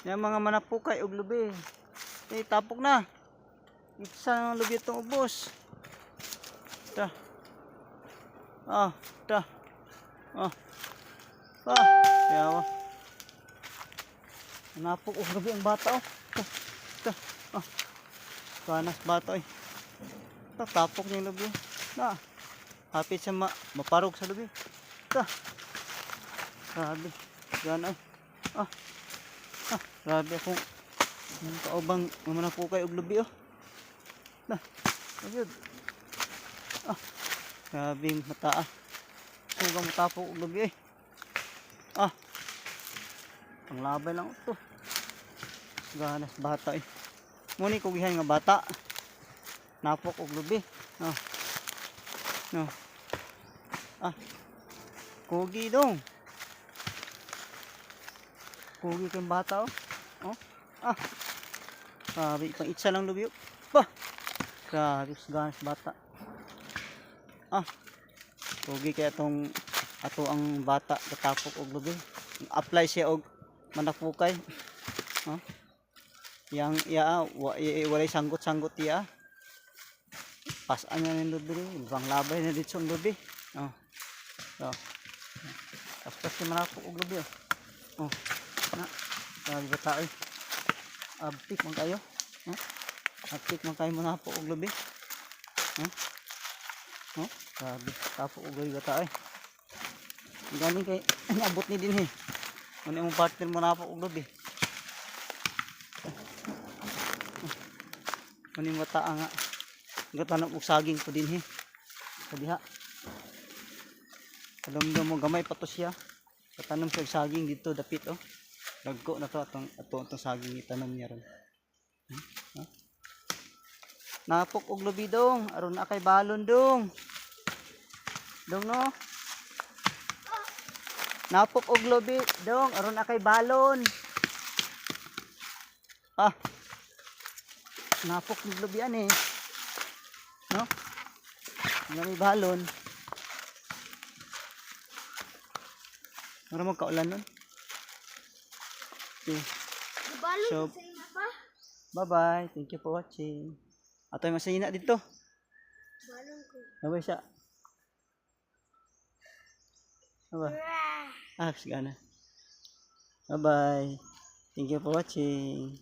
Yung mga manapukay og lubi. Tapok na. Isa ng lubi itong ubos. Ta. Ta. Yawa. Napok og lubi ang bata Ta. Panas bata tapok niya yung lubi. Hapit siya maparog sa lubi. Grabe. Yan grabe akong kaubang manapukay og lubi ayun. Grabe yung mata sugang matapok og lubi ang labay lang ito. Ganas bata muni kugihan nga bata napok og lubi. Kugi dong. Kugi kang bata grabe pang itsa lang lubi grabe ganas bata. Kugi kaya itong ato ang bata katapok og lubi. Apply siya og manapukay. Yang walay sanggot-sanggot iya. Pasan niya ng lubi. Ibang labay na dito ang lubi. Tapos si manapok og lubi grabe ba tayo. Abtik man kayo. Abtik man kayo manapok og lubi. Grabe tapok og lubi ba tayo. Galing kay naabot ni din ano yung partner manapok og lubi. Ano yung mata nga. Gatanong og saging po din Kadiha. Alam mo gamay pa to siya. Tanom siya og saging dito dapit Dagko na to atong saging itanom niya ron. Napok og lubi dong, aron na kay balon dong. Dong no. Napok og lubi dong, aron na kay balon. Napok og lubi ani. No? May balon. Ano magkaulan nun? Okay. So, bye-bye. Thank you for watching. Ato yung masina dito. Bye-bye siya. Bye-bye. Sigana. Bye-bye. Thank you for watching.